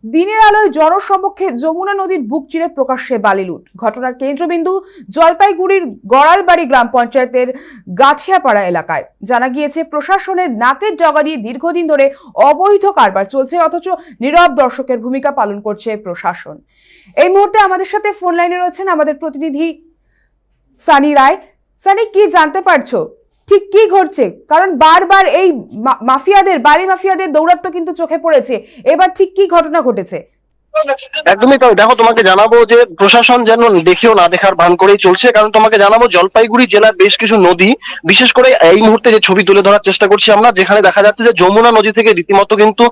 দিনের আলোয় জনসমক্ষে যমুনা নদীর বুক চিরে প্রকাশ্যে বালি লুট। ঘটনার কেন্দ্রবিন্দু জলপাইগুড়ির গড়ালবাড়ি গ্রাম পঞ্চায়েতের গাছিয়াপাড়া এলাকায়। জানা গিয়েছে, প্রশাসনের নাকের ডগা দিয়ে দীর্ঘদিন ধরে অবৈধ কারবার চলছে, অথচ নীরব দর্শকের ভূমিকা পালন করছে প্রশাসন। এই মুহূর্তে আমাদের সাথে ফোন লাইনে রয়েছেন আমাদের প্রতিনিধি সানি রায়। সানি, কি জানতে পারছো, ঠিক কি ঘটছে? কারণ বারবার এই বালি মাফিয়াদের দৌরাত্ম্য কিন্তু চোখে পড়েছে। এবার ঠিক কি ঘটনা ঘটেছে? একদমই তাই। দেখো, তোমাকে জানাবো যে প্রশাসন যেন দেখেও না দেখার ভান করেই চলছে। কারণ তোমাকে জানাবো, জলপাইগুড়ি জেলার বেশ কিছু নদী, বিশেষ করে এই মুহূর্তে যে ছবি তুলে ধরার চেষ্টা করছি আমরা, যেখানে দেখা যাচ্ছে যে যমুনা নদী থেকে রীতিমতো কিন্তু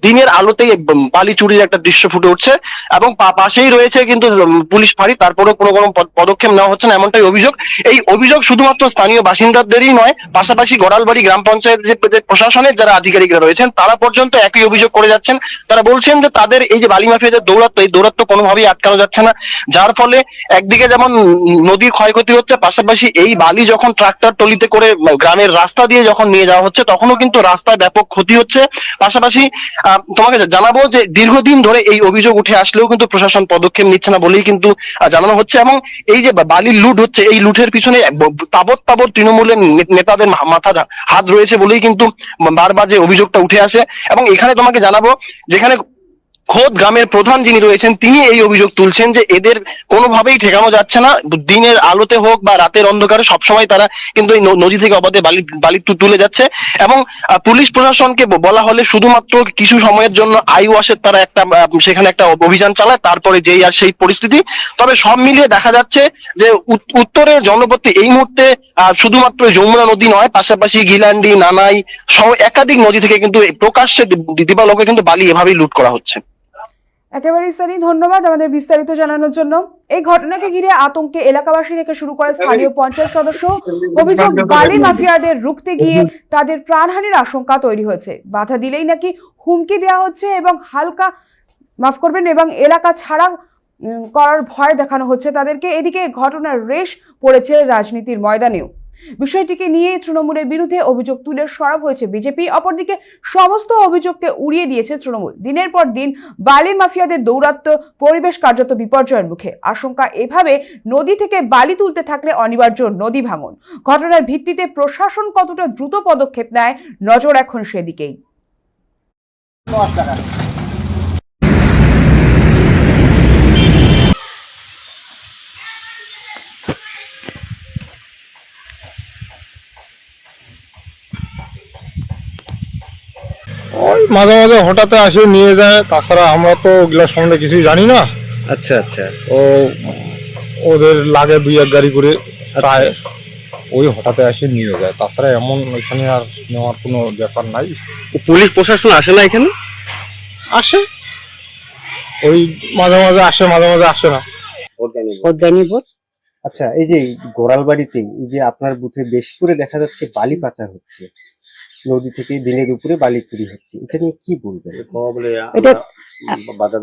দিনের আলোতেই বালি চুরির একটা দৃশ্য ফুটে উঠছে এবং পাশেই রয়েছে কিন্তু পুলিশ ফাঁড়ি। তারপরেও কোনো পদক্ষেপ নেওয়া হচ্ছে না, এমনটাই অভিযোগ। এই অভিযোগ শুধুমাত্র স্থানীয় বাসিন্দাদেরই নয়, পাশাপাশি গড়ালবাড়ি গ্রাম পঞ্চায়েত যে প্রশাসনের যারা আধিকারিকরা রয়েছেন তারা পর্যন্ত একই অভিযোগ করে যাচ্ছেন। তারা বলছেন যে তাদের এই যে বালি মাফিয়াদের দৌরাত্ম্য, এই দৌরাত্ম্য কোনোভাবেই আটকানো যাচ্ছে না, যার ফলে একদিকে যেমন নদীর ক্ষয়ক্ষতি হচ্ছে, পাশাপাশি এই বালি যখন ট্রাক্টর ট্রলিতে করে গ্রামের রাস্তা দিয়ে যখন নিয়ে যাওয়া হচ্ছে তখনও কিন্তু রাস্তায় ব্যাপক ক্ষতি হচ্ছে। পাশাপাশি তোমাকে জানাবো যে দীর্ঘদিন ধরে এই অভিযোগ উঠে আসলেও কিন্তু প্রশাসন পদক্ষেপ নিচ্ছে না বলেই কিন্তু জানানো হচ্ছে। এবং এই যে বালির লুট হচ্ছে, এই লুটের পিছনে তাবৎ তৃণমূলের নেতাদের মাথার হাত রয়েছে বলেই কিন্তু বারবার যে অভিযোগটা উঠে আসে। এবং এখানে তোমাকে জানাবো, যেখানে খোদ গ্রামের প্রধান যিনি রয়েছেন তিনি এই অভিযোগ তুলছেন যে এদের কোনোভাবেই ঠেকানো যাচ্ছে না। দিনের আলোতে হোক বা রাতের অন্ধকারে সবসময় তারা কিন্তু এই নদী থেকে অবাধে বালি তুলে যাচ্ছে। এবং পুলিশ প্রশাসনকে বলা হলে শুধুমাত্র কিছু সময়ের জন্য আই ওয়াশের তারা একটা সেখানে একটা অভিযান চালায়, তারপরে যেই আর সেই পরিস্থিতি। তবে সব মিলিয়ে দেখা যাচ্ছে যে উত্তরের জনপথে এই মুহূর্তে শুধুমাত্র যমুনা নদী নয়, পাশাপাশি গিলান্ডি, নানাই সহ একাধিক নদী থেকে কিন্তু প্রকাশ্যে দিবালোকে কিন্তু বালি এভাবেই লুট করা হচ্ছে। একেবারেই সানি, ধন্যবাদ আমাদের বিস্তারিত জানানোর জন্য। এই ঘটনাকে ঘিরে আতঙ্কে এলাকাবাসী থেকে শুরু করে স্থানীয় পঞ্চায়েত সদস্য। অভিযোগ, বালি মাফিয়াদের রুখতে গিয়ে তাদের প্রাণহানির আশঙ্কা তৈরি হয়েছে। বাধা দিলেই নাকি হুমকি দেওয়া হচ্ছে এবং এবং এলাকা ছাড়া করার ভয় দেখানো হচ্ছে তাদেরকে। এদিকে ঘটনার রেশ পড়েছে রাজনীতির ময়দানেও। বিষয়টিকে নিয়ে তৃণমূলের বিরুদ্ধে অভিযোগ তুলে সরব হয়েছে বিজেপি। অপরদিকে সমস্ত অভিযোগকে উড়িয়ে দিয়েছে তৃণমূল। দিনের পর দিন বালি মাফিয়াদের দৌরাত্ম্য পরিবেশ কার্যত বিপর্যয়ের মুখে। আশঙ্কা, এভাবে নদী থেকে বালি তুলতে থাকলে অনিবার্য নদী ভাঙন। ঘটনার ভিত্তিতে প্রশাসন কতটা দ্রুত পদক্ষেপ নেয়, নজর এখন সেদিকেই। ওই মাঝে মাঝে হঠাৎ আসে নিয়ে যায়, তাছাড়া আমরা তো ওগুলা সম্বন্ধে কিছুই জানি না। আচ্ছা আচ্ছা। ও ওদের লাগে 2-1 গাড়ি করে প্রায়, ওই হঠাৎ আসে নিয়ে যায়, তাছাড়া এমন ওইখানে আর নেওয়ার কোনো ব্যাপার নাই। পুলিশ প্রশাসন আসে না এখানে? আসে, ওই মাঝে মাঝে আসে, মাঝে মাঝে আসে না। আচ্ছা, এই যে গোড়ালবাড়িতে এই যে আপনার বুথে বেশি করে দেখা যাচ্ছে বালি পাচার হচ্ছে, নদী থেকে দিনের উপরে বালি চুরি হচ্ছে, এটা নিয়ে কি বলবেন? এটা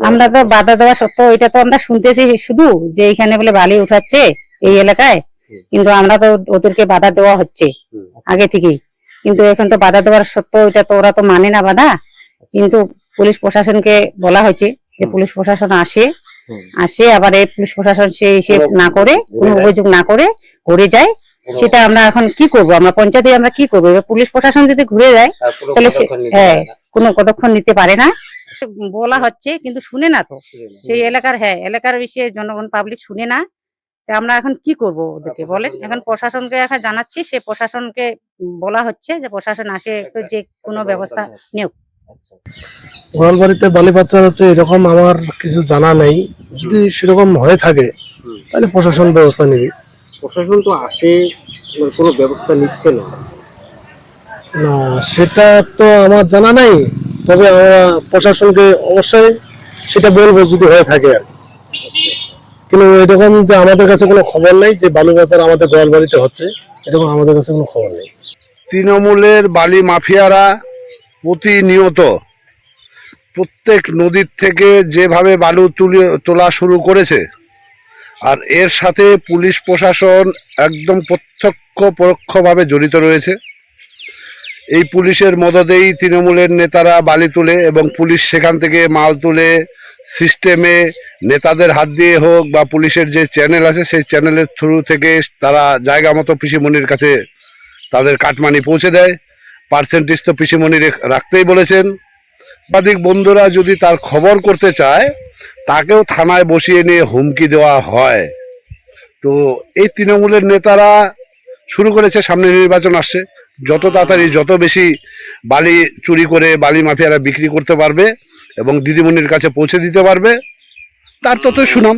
আমরা তো বাধা দেওয়া সত্ত্বেও এটা তো আমরা শুনতেছি শুধু যে এখানে বলে বালি উঠাচ্ছে এই এলাকায়, কিন্তু আমরা তো ওদেরকে বাধা দেওয়া হচ্ছে আগে থেকেই। কিন্তু এখন তো বাধা দেওয়ার সত্ত্বেও এটা তো ওরা তো মানে না বাধা। কিন্তু পুলিশ প্রশাসনকে বলা হয়েছে যে পুলিশ প্রশাসন আসে আবার এই পুলিশ প্রশাসন সে হিসেব না করে, কোনো অভিযোগ না করে ঘুরে যায়। সেটা আমরা এখন কি করব? আমরা পঞ্চায়েতে আমরা কি করবো? পুলিশ প্রশাসন যদি ঘুরে যায় তাহলে কোনো পদক্ষেপ নিতে পারে না। বলা হচ্ছে কিন্তু শুনে না তো সেই এলাকার বিষয়ে জনগণ পাবলিক শুনে না। আমরা এখন কি করব ওদেরকে বলেন? এখন প্রশাসনকে এখন জানাচ্ছি, সে প্রশাসনকে বলা হচ্ছে যে প্রশাসন আসে একটু যে কোনো ব্যবস্থা নেওক। গোড়ালবাড়িতে বালি পাচার হচ্ছে এরকম আমার কিছু জানা নেই। যদি সেরকম হয়ে থাকে তাহলে প্রশাসন ব্যবস্থা নেবে। প্রশাসন তো আসে, কোনো ব্যবস্থা নিচ্ছে না। না, সেটা তো আমার জানা নাই, তবে আমরা প্রশাসনকে অবশ্যই সেটা বলবো যদি হয়ে থাকে আর। কিন্তু এরকম যে আমাদের কাছে কোনো খবর নেই যে বালি পাচার আমাদের গোড়ালবাড়িতে হচ্ছে, এরকম আমাদের কাছে কোনো খবর নেই। তৃণমূলের বালি মাফিয়ারা প্রতিনিয়ত প্রত্যেক নদীর থেকে যেভাবে বালু তোলা শুরু করেছে, আর এর সাথে পুলিশ প্রশাসন একদম প্রত্যক্ষ পরোক্ষভাবে জড়িত রয়েছে। এই পুলিশের মদতেই তৃণমূলের নেতারা বালি তোলে এবং পুলিশ সেখান থেকে মাল তুলে সিস্টেমে নেতাদের হাত দিয়ে হোক বা পুলিশের যে চ্যানেল আছে সেই চ্যানেলের থ্রু থেকে তারা জায়গা মতো পিসিমণির কাছে তাদের কাটমানি পৌঁছে দেয়। পার্সেন্টেজ তো পিসিমণি রাখতেই বলেছেন। সাংবাদিক বন্ধুরা যদি তার খবর করতে চায় তাকেও থানায় বসিয়ে নিয়ে হুমকি দেওয়া হয়। তো এই তৃণমূলের নেতারা শুরু করেছে, সামনে নির্বাচন আসছে, যত তাড়াতাড়ি যত বেশি বালি চুরি করে বালি মাফিয়ারা বিক্রি করতে পারবে এবং দিদিমণির কাছে পৌঁছে দিতে পারবে তার ততই সুনাম।